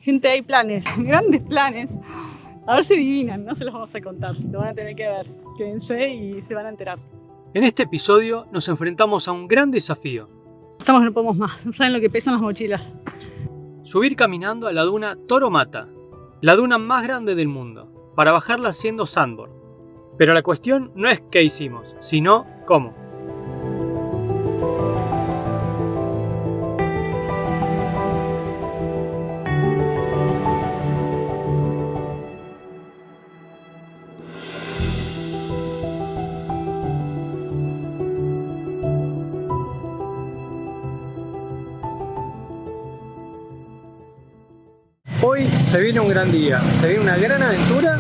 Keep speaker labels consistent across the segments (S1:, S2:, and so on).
S1: Gente, hay planes, grandes planes. A ver si adivinan, no se los vamos a contar. Lo van a tener que ver. Quédense y se van a enterar.
S2: En este episodio nos enfrentamos a un gran desafío.
S1: Estamos, no podemos más. No saben lo que pesan las mochilas.
S2: Subir caminando a la duna Toro Mata, la duna más grande del mundo, para bajarla haciendo sandboard. Pero la cuestión no es qué hicimos, sino cómo. Hoy se viene un gran día, se viene una gran aventura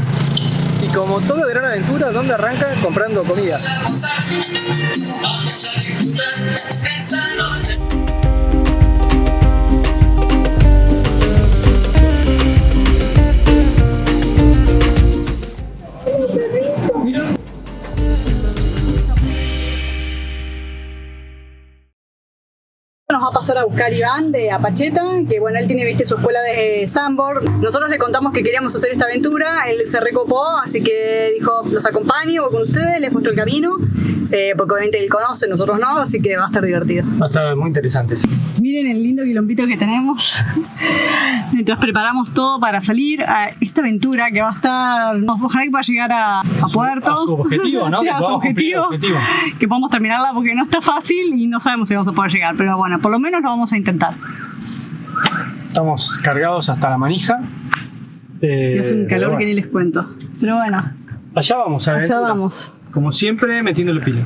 S2: y como toda gran aventura, ¿dónde arranca? Comprando comida.
S1: Nos va a pasar a buscar Iván de Apacheta, que bueno, él tiene su escuela de sandboard. Nosotros le contamos que queríamos hacer esta aventura, él se recopó, así que dijo, los acompaño, voy con ustedes, les muestro el camino, porque obviamente él conoce, nosotros no, así que va a estar divertido.
S2: Va a estar muy interesante, sí.
S1: Miren el lindo quilombito que tenemos, mientras preparamos todo para salir a esta aventura que va a estar, ojalá que pueda llegar a Puerto.
S2: A su objetivo, ¿no?
S1: Sí, a su objetivo, que podamos terminarla porque no está fácil y no sabemos si vamos a poder llegar, pero bueno, por lo menos lo vamos a intentar.
S2: Estamos cargados hasta la manija.
S1: Y hace un calor que ni les cuento. Pero bueno.
S2: Allá vamos a ver.
S1: Allá vamos.
S2: Como siempre, metiéndole pila.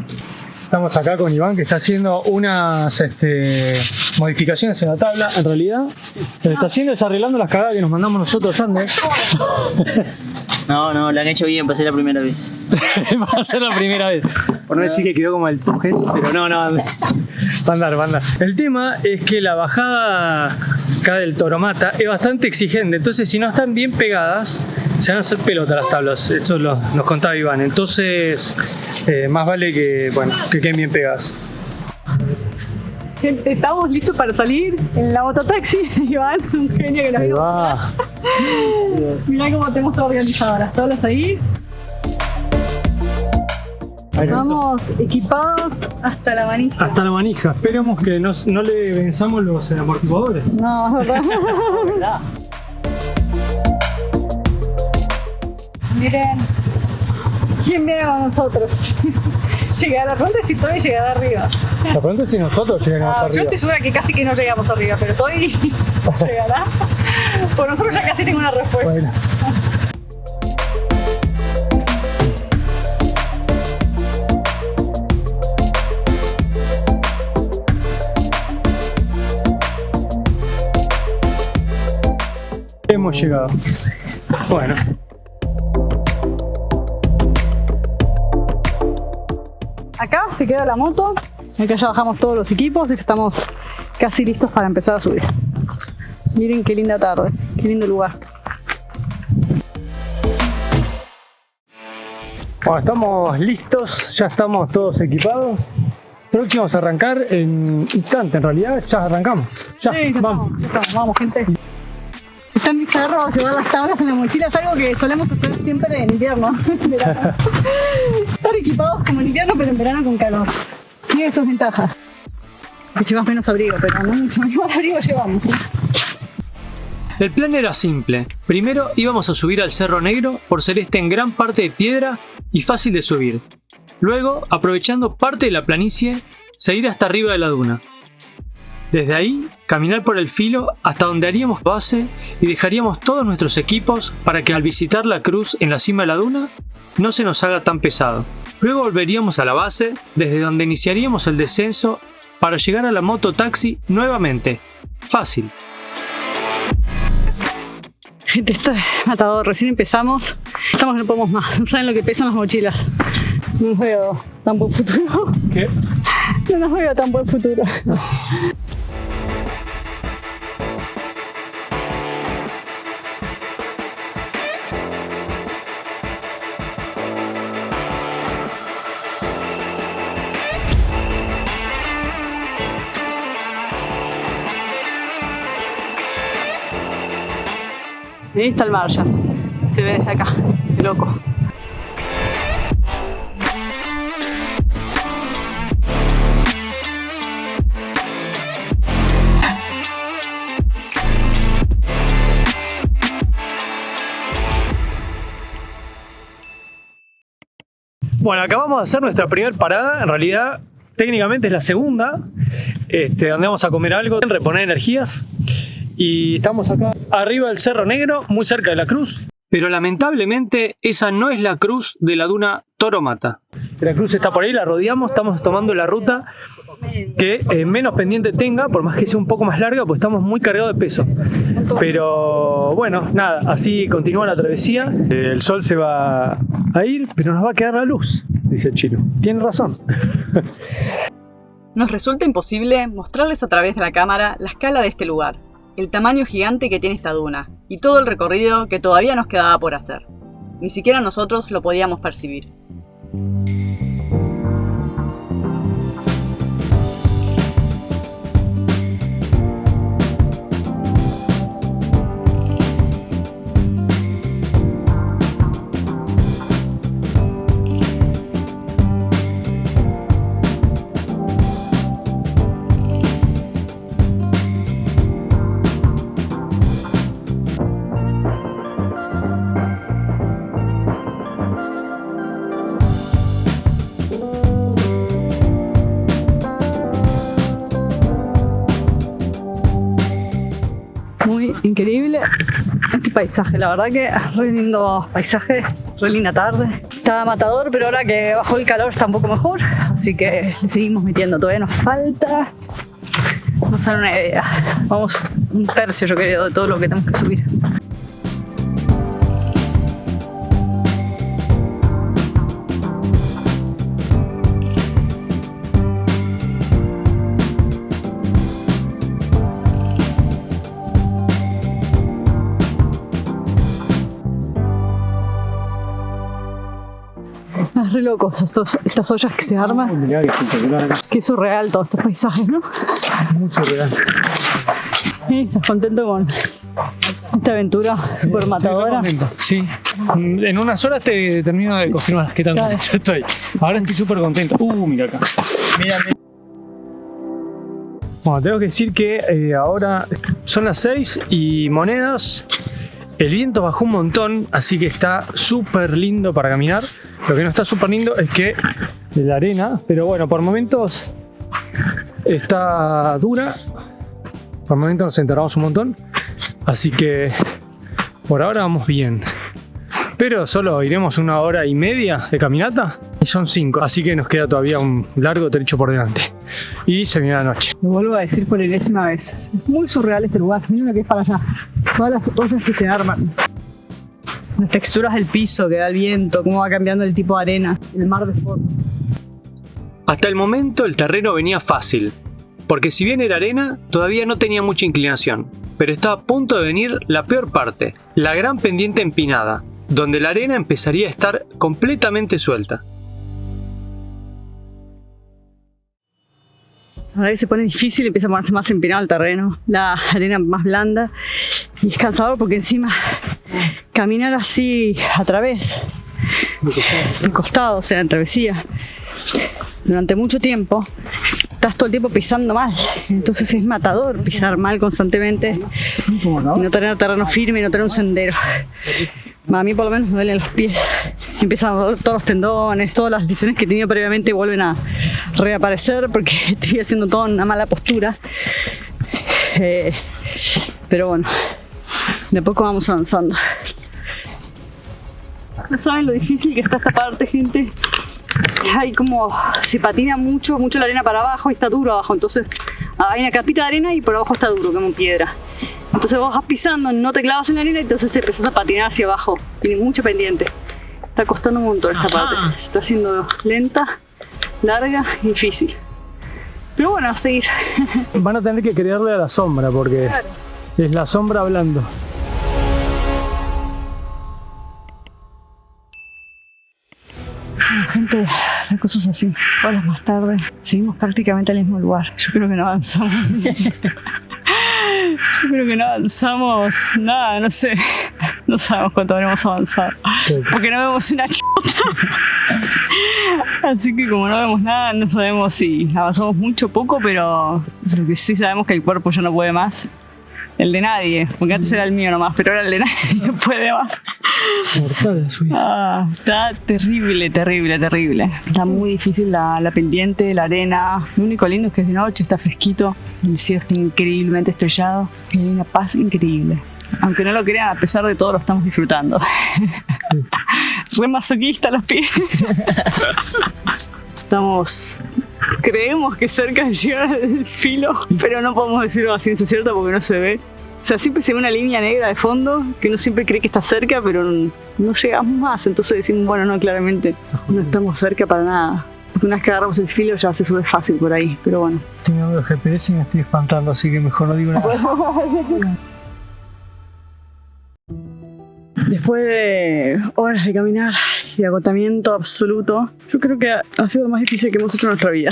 S2: Estamos acá con Iván, que está haciendo unas modificaciones en la tabla. En realidad, lo que está haciendo es arreglando las cagadas que nos mandamos nosotros antes.
S3: No, lo han hecho bien, pasé la primera vez.
S2: Va a ser la primera vez. Por no decir que quedó como el Tujes, pero no, va a andar. El tema es que la bajada acá del Toro Mata es bastante exigente, entonces si no están bien pegadas, se van a hacer pelota las tablas. Eso nos contaba Iván. Entonces, más vale que queden bien pegadas.
S1: Gente, estamos listos para salir en la mototaxi. Iván es un genio que nos
S2: Ahí va.
S1: Mirá cómo tenemos todo organizado. Las tablas ahí. Vamos equipados hasta la manija.
S2: Hasta la manija. Esperemos que no le venzamos los amortiguadores.
S1: No, es verdad. Miren, ¿quién viene con nosotros? La pregunta es si Toy llegará arriba.
S2: La pregunta es si nosotros llegamos arriba.
S1: Yo estoy segura que casi que no llegamos arriba, pero Toy llegará. Pues nosotros ya casi tengo una respuesta.
S2: Bueno. Hemos llegado. Bueno.
S1: Acá se queda la moto. Acá ya bajamos todos los equipos y estamos casi listos para empezar a subir. Miren qué linda tarde, qué lindo lugar.
S2: Bueno, estamos listos, ya estamos todos equipados. Próximos a arrancar en instante, en realidad ya arrancamos. Ya,
S1: sí, vamos, gente. Están mis cerros, llevar las tablas en la mochila es algo que solemos hacer siempre en invierno. Estar equipados como en invierno, pero en verano con calor. Tiene sus ventajas. Si llevas menos abrigo, pero no mucho más abrigo llevamos.
S2: El plan era simple. Primero íbamos a subir al Cerro Negro por ser en gran parte de piedra y fácil de subir. Luego, aprovechando parte de la planicie, seguir hasta arriba de la duna. Desde ahí, caminar por el filo hasta donde haríamos base y dejaríamos todos nuestros equipos para que al visitar la cruz en la cima de la duna no se nos haga tan pesado. Luego volveríamos a la base, desde donde iniciaríamos el descenso para llegar a la mototaxi nuevamente. Fácil.
S1: Gente, esto es matador, recién empezamos. Estamos que no podemos más, no saben lo que pesan las mochilas. No nos veo tan buen futuro.
S2: ¿Qué?
S1: No nos veo tan buen futuro. Ahí está el mar ya. Se ve desde acá. Qué loco.
S2: Bueno, acabamos de hacer nuestra primera parada. En realidad, técnicamente es la segunda, donde vamos a comer algo, reponer energías. Y estamos acá arriba del Cerro Negro, muy cerca de la cruz. Pero lamentablemente esa no es la cruz de la duna Toro Mata. La cruz está por ahí, la rodeamos, estamos tomando la ruta que menos pendiente tenga, por más que sea un poco más larga, pues estamos muy cargados de peso. Pero bueno, nada, así continúa la travesía. El sol se va a ir, pero nos va a quedar la luz, dice el chino. Tiene razón.
S1: Nos resulta imposible mostrarles a través de la cámara la escala de este lugar, el tamaño gigante que tiene esta duna y todo el recorrido que todavía nos quedaba por hacer. Ni siquiera nosotros lo podíamos percibir. Muy increíble este paisaje, la verdad que re lindo paisaje, re linda tarde. Estaba matador, pero ahora que bajó el calor está un poco mejor, así que le seguimos metiendo. Todavía nos falta, no se dan una idea, vamos un tercio yo creo de todo lo que tenemos que subir. Es re loco estas ollas que se arman. Qué surreal todos estos paisajes, ¿no?
S2: Muy surreal.
S1: ¿Estás contento con esta aventura súper matadora?
S2: Sí, en unas horas te termino de confirmar qué tanto estoy. Ahora estoy súper contento. Mira acá.
S3: Mira.
S2: Bueno, tengo que decir que ahora son las 6 y monedas. El viento bajó un montón, así que está súper lindo para caminar. Lo que no está súper lindo es que la arena, pero bueno, por momentos está dura. Por momentos nos enterramos un montón. Así que por ahora vamos bien. Pero solo iremos 1 hora y media de caminata y son 5, así que nos queda todavía un largo trecho por delante. Y se viene la noche.
S1: Lo vuelvo a decir por enésima vez. Es muy surreal este lugar. Miren lo que es para allá. Todas las ollas que se arman. Las texturas del piso que da el viento, cómo va cambiando el tipo de arena, el mar de fondo.
S2: Hasta el momento el terreno venía fácil, porque si bien era arena, todavía no tenía mucha inclinación. Pero estaba a punto de venir la peor parte, la gran pendiente empinada, donde la arena empezaría a estar completamente suelta.
S1: La verdad que se pone difícil, empieza a ponerse más empinado el terreno, la arena más blanda y es cansador porque encima caminar así a través, de costado, o sea, en travesía, durante mucho tiempo, estás todo el tiempo pisando mal, entonces es matador pisar mal constantemente y no tener terreno firme, no tener un sendero. A mí por lo menos me duelen los pies, empiezan a doler todos los tendones, todas las lesiones que he tenido previamente vuelven a reaparecer porque estoy haciendo toda una mala postura. Pero bueno, de a poco vamos avanzando. No saben lo difícil que está esta parte, gente. Hay como, se patina mucho la arena para abajo y está duro abajo, entonces hay una capita de arena y por abajo está duro como piedra. Entonces vos vas pisando, no te clavas en la arena y entonces empezás a patinar hacia abajo. Tiene mucha pendiente. Está costando un montón esta parte. Se está haciendo lenta, larga y difícil. Pero bueno, a seguir.
S2: Van a tener que creerle a la sombra porque claro, es la sombra hablando.
S1: Bueno, gente, la cosa es así. Horas más tarde, seguimos prácticamente al mismo lugar. Yo creo que no avanzamos. Yo creo que no avanzamos nada, no sé. No sabemos cuánto habremos avanzado. Porque no vemos una chota. Así que como no vemos nada, no sabemos si avanzamos mucho o poco, pero lo que sí sabemos que el cuerpo ya no puede más. El de nadie, porque antes era el mío nomás, pero ahora el de nadie no puede más.
S2: Mortal,
S1: Está terrible, terrible, terrible. Está muy difícil la pendiente, la arena. Lo único lindo es que es de noche, está fresquito, el cielo está increíblemente estrellado y hay una paz increíble. Aunque no lo crean, a pesar de todo lo estamos disfrutando. Re masoquista los pies. Creemos que cerca de llegar al filo, pero no podemos decirlo a ciencia cierta porque no se ve. O sea, siempre se ve una línea negra de fondo que uno siempre cree que está cerca, pero no llegamos más. Entonces decimos, bueno, no, claramente no estamos cerca para nada. Porque una vez que agarramos el filo ya se sube fácil por ahí, pero bueno.
S2: Tengo el GPS y me estoy espantando, así que mejor no digo nada.
S1: Después de horas de caminar y de agotamiento absoluto, yo creo que ha sido lo más difícil que hemos hecho en nuestra vida.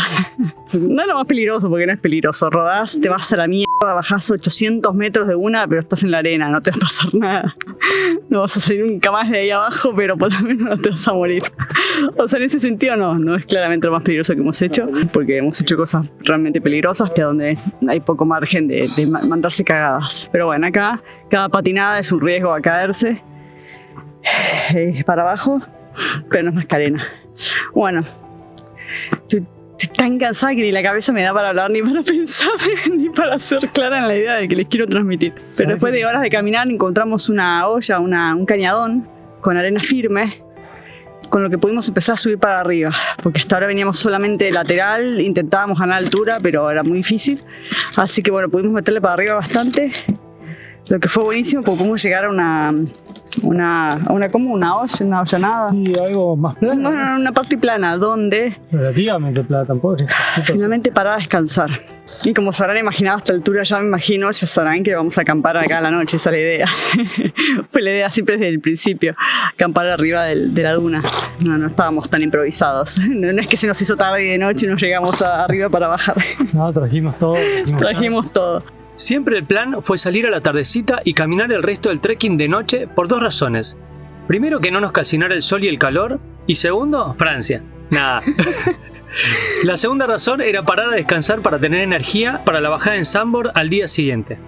S1: No es lo más peligroso, porque no es peligroso. Rodás, te vas a la mierda, bajás 800 metros de una, pero estás en la arena, no te va a pasar nada. No vas a salir nunca más de ahí abajo, pero por lo menos no te vas a morir. O sea, en ese sentido no es claramente lo más peligroso que hemos hecho, porque hemos hecho cosas realmente peligrosas que donde hay poco margen de mandarse cagadas. Pero bueno, acá cada patinada es un riesgo a caerse. Para abajo, pero no es más que arena. Bueno, estoy tan cansada que ni la cabeza me da para hablar, ni para pensar, ni para ser clara en la idea de que les quiero transmitir. Pero después de horas de caminar encontramos una olla, un cañadón con arena firme, con lo que pudimos empezar a subir para arriba, porque hasta ahora veníamos solamente lateral, intentábamos ganar altura, pero era muy difícil. Así que bueno, pudimos meterle para arriba bastante, lo que fue buenísimo porque pudimos llegar a una hollanada.
S2: Y algo más plano.
S1: Bueno, una parte plana, donde
S2: relativamente plana, tampoco es
S1: finalmente para descansar. Y como se habrán imaginado a esta altura, ya sabrán que vamos a acampar acá a la noche, esa es la idea. Fue la idea siempre desde el principio, acampar arriba de la duna. No estábamos tan improvisados. No es que se nos hizo tarde y de noche y nos llegamos arriba para bajar.
S2: No, trajimos todo.
S1: Trajimos todo.
S2: Siempre el plan fue salir a la tardecita y caminar el resto del trekking de noche por dos razones. Primero, que no nos calcinara el sol y el calor. Y segundo, Francia. Nada. La segunda razón era parar a descansar para tener energía para la bajada en Sambor al día siguiente.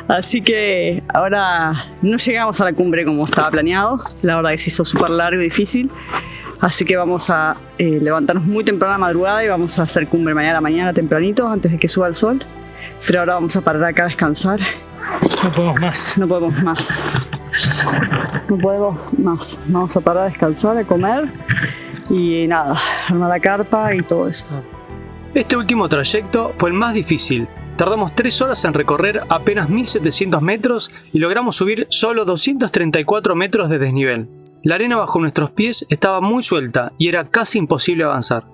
S1: Así que ahora no llegamos a la cumbre como estaba planeado. La verdad que se hizo súper largo y difícil. Así que vamos a levantarnos muy temprano a la madrugada y vamos a hacer cumbre mañana tempranito antes de que suba el sol. Pero ahora vamos a parar acá a descansar.
S2: No podemos más.
S1: No podemos más. No podemos más. Vamos a parar a descansar, a comer y nada, armar la carpa y todo eso.
S2: Este último trayecto fue el más difícil. Tardamos 3 horas en recorrer apenas 1700 metros y logramos subir solo 234 metros de desnivel. La arena bajo nuestros pies estaba muy suelta y era casi imposible avanzar.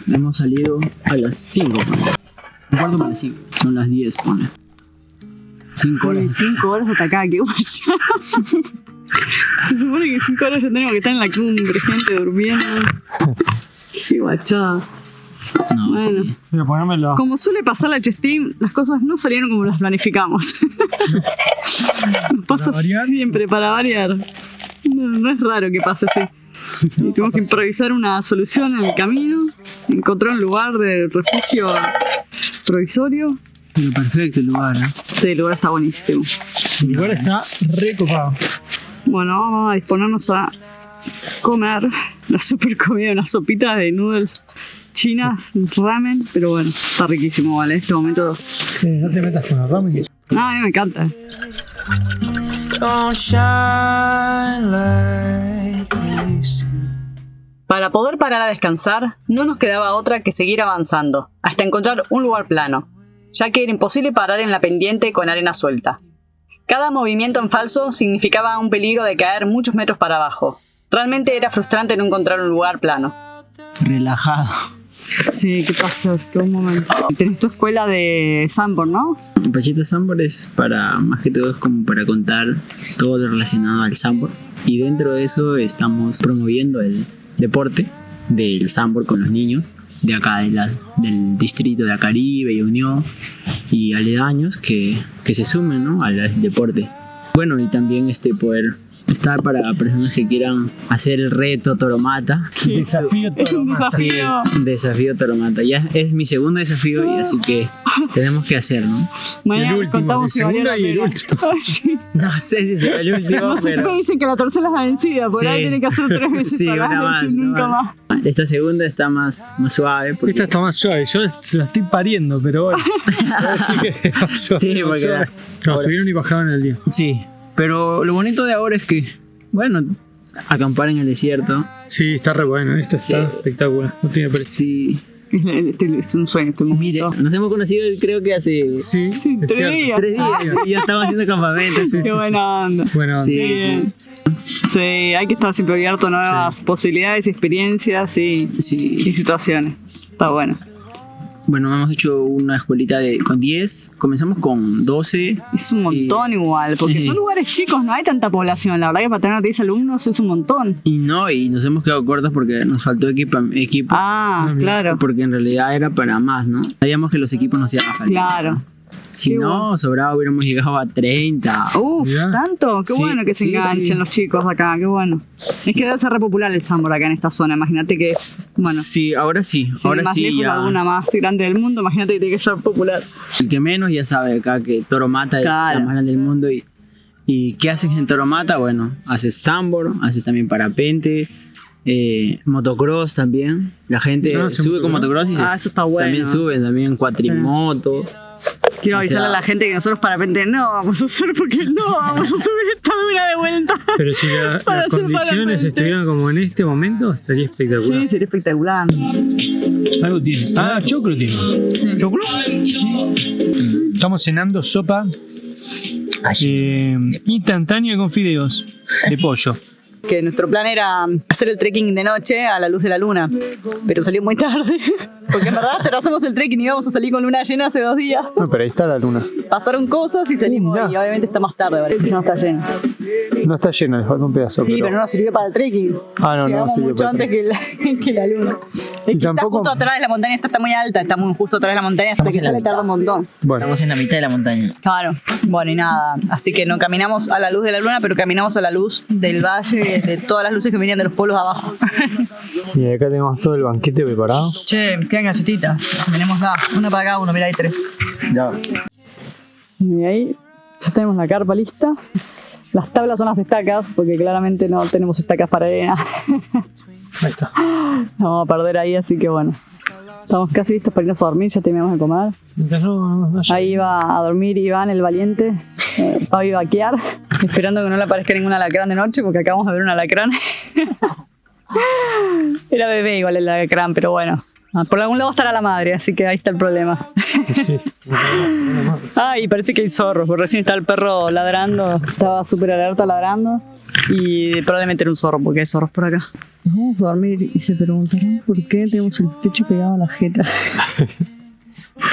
S3: Hemos salido a las 5, un cuarto para las 5, son las 10, pone. 5 horas.
S1: 5 horas hasta acá, qué guay. Se supone que 5 horas ya tenemos que estar en la cumbre, gente durmiendo. Qué guachada.
S3: No,
S1: bueno,
S3: sí.
S2: Voy a ponérmelo.
S1: Como suele pasar la Chesteam, las cosas no salieron como las planificamos. Nos pasa siempre, para variar. No es raro que pase así. Y tuvimos que improvisar una solución en el camino, encontrar un lugar de refugio provisorio.
S3: Pero perfecto el lugar, ¿eh?
S1: Sí, el lugar está buenísimo.
S2: El lugar está recopado.
S1: Bueno, vamos a disponernos a comer la super comida, unas sopitas de noodles chinas, ramen, pero bueno, está riquísimo, ¿vale? En este momento...
S2: Sí, no te metas con el ramen.
S1: No, a mí me encanta. Para poder parar a descansar, no nos quedaba otra que seguir avanzando, hasta encontrar un lugar plano, ya que era imposible parar en la pendiente con arena suelta. Cada movimiento en falso significaba un peligro de caer muchos metros para abajo. Realmente era frustrante no encontrar un lugar plano.
S3: Relajado.
S1: Sí, ¿qué pasó? Qué buen momento. Tenés tu escuela de Sambor, ¿no?
S3: El Pachita Sambor es más que todo es como para contar todo lo relacionado al Sambor. Y dentro de eso estamos promoviendo el deporte del Sambor con los niños. de acá, del distrito de Acaribe y Unión y aledaños que se sumen, ¿no?, al deporte. Bueno, y también poder estar para personas que quieran hacer el reto Toromata.
S2: Desafío
S1: Es un
S2: Toromata.
S3: Sí,
S1: desafío.
S3: desafío Toromata. Ya es mi segundo desafío y así que tenemos que hacer, ¿no?
S1: Mañana
S2: El
S1: les
S2: último,
S1: contamos
S2: el
S1: si valió
S2: segundo
S1: la
S2: y el
S1: pena.
S2: último.
S1: Ay, sí.
S3: No sé si será el último,
S1: No sé,
S3: pero
S1: siempre dicen que la tercera es la vencida, por
S3: Sí.
S1: ahí tiene que hacer 3 veces
S3: Sí,
S1: para
S3: una más,
S1: decir
S3: una
S1: nunca
S3: más.
S1: más.
S3: esta segunda está más suave. Porque,
S2: Esta está más suave, yo se la estoy pariendo, pero bueno. Así que pasó.
S3: Sí, porque
S2: Suave. No,
S3: ahora-
S2: subieron y bajaban el día.
S3: Sí, pero lo bonito de ahora es que, bueno, acampar en el desierto.
S2: Sí, está re bueno, esto está
S3: Sí.
S2: espectacular. No tiene precio.
S3: Sí.
S1: Es un sueño, este
S3: Mire,
S1: momento.
S3: nos hemos conocido creo que hace
S2: Sí,
S1: Sí,
S2: es
S1: 3
S2: cierto.
S1: días.
S3: 3 días y ya estamos haciendo campamento.
S1: Qué buena onda.
S2: Bueno,
S3: Sí,
S1: Bien. Sí, hay que estar siempre abierto a nuevas posibilidades, experiencias y
S3: Sí.
S1: situaciones. Está bueno.
S3: Bueno, hemos hecho una escuelita con 10, comenzamos con 12.
S1: Es un montón igual, porque
S3: Sí.
S1: son lugares chicos, no hay tanta población. La verdad que para tener 10 alumnos es un montón.
S3: Y nos hemos quedado cortos porque nos faltó equipo.
S1: Ah, claro,
S3: Porque en realidad era para más, ¿no? Sabíamos que los equipos nos iban a faltar.
S1: claro.
S3: Si
S1: Qué
S3: no, sobraba, hubiéramos llegado a 30.
S1: Uf,
S2: Mirá.
S1: tanto, qué
S3: Sí,
S1: bueno que se
S3: sí,
S1: enganchen
S3: sí.
S1: los chicos acá, qué bueno. Es que debe ser re popular el sambor acá en esta zona, imagínate que es, bueno,
S3: Sí, ahora sí.
S1: si
S3: Ahora
S1: más
S3: sí,
S1: lejos
S3: ya.
S1: alguna más grande del mundo, imagínate que tiene que ser popular.
S3: El que menos ya sabe acá que Toromata
S1: Claro.
S3: es la más grande del mundo. ¿Y qué haces en Toromata? Bueno, haces sandboard, haces también parapente, motocross también. La gente
S2: hace
S3: sube con
S2: motocross.
S3: motocross y
S1: Eso está bueno.
S3: también suben, también cuatrimoto.
S1: Quiero
S3: O
S1: avisarle
S3: sea-
S1: a la gente que nosotros parapente no vamos a hacer porque no vamos a subir esta dura de vuelta.
S2: pero si
S1: Para
S2: las
S1: hacer
S2: condiciones
S1: parapente.
S2: estuvieran como en este momento, estaría espectacular.
S1: Sí, sería espectacular.
S2: Algo tiene. Ah, choclo tiene. ¿Choclo? Estamos cenando sopa instantánea con fideos de pollo.
S1: Que nuestro plan era hacer el trekking de noche a la luz de la luna, pero salió muy tarde. Porque en verdad hacemos el trekking y íbamos a salir con luna llena hace 2 días.
S2: No, pero ahí está la luna.
S1: Pasaron cosas y salimos
S2: Mirá.
S1: y obviamente está más tarde, parece, no está lleno.
S2: No está llena, le falta un pedazo.
S1: Sí, pero no nos sirvió para el trekking.
S2: Ah, no,
S1: Llegamos
S2: sirvió
S1: mucho
S2: para el
S1: antes que la luna. Es que
S2: tampoco-
S1: está justo atrás de la montaña, está muy alta, está muy justo atrás de la montaña, hasta que
S3: en la
S1: sale
S3: mitad.
S1: tarda un montón.
S2: Bueno,
S3: Estamos en la mitad de la montaña.
S1: Claro, bueno y nada, así que no caminamos a la luz de la luna, pero caminamos a la luz del valle, de todas las luces que venían de los pueblos abajo.
S2: y acá tenemos todo el banquete preparado.
S1: Che, quedan galletitas, tenemos una para cada uno, mira, hay 3.
S3: Ya.
S1: Y ahí ya tenemos la carpa lista. Las tablas son las estacas, porque claramente no tenemos estacas para arena.
S2: Ahí está.
S1: Nos vamos a perder ahí, así que bueno. Estamos casi listos para irnos a dormir, ya terminamos de comer.
S2: Mientras no haya-
S1: Ahí va a dormir Iván, el valiente. Va a vaquear, esperando que no le aparezca ningún alacrán de noche, porque acabamos de ver un alacrán. Era bebé igual el alacrán, pero bueno. Por algún lado estará la madre, así que ahí está el problema.
S2: Sí.
S1: Ay, parece que hay zorros, porque recién está el perro ladrando, estaba súper alerta ladrando y probablemente era un zorro, porque hay zorros por acá. Nos vamos a dormir y se preguntarán por qué tenemos el techo pegado a la jeta.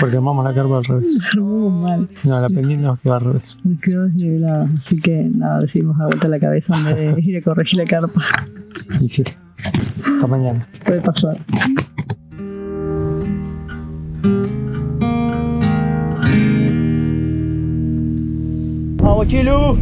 S2: Porque armamos la carpa al revés.
S1: Armamos mal,
S2: No, la pendiente nos queda al revés.
S1: nos quedó desnivelado, así que nada, decidimos dar vuelta la cabeza en vez de ir a corregir la carpa.
S2: Y sí. Hasta mañana.
S1: Puede pasar.
S3: ¡Vamos, Chilu!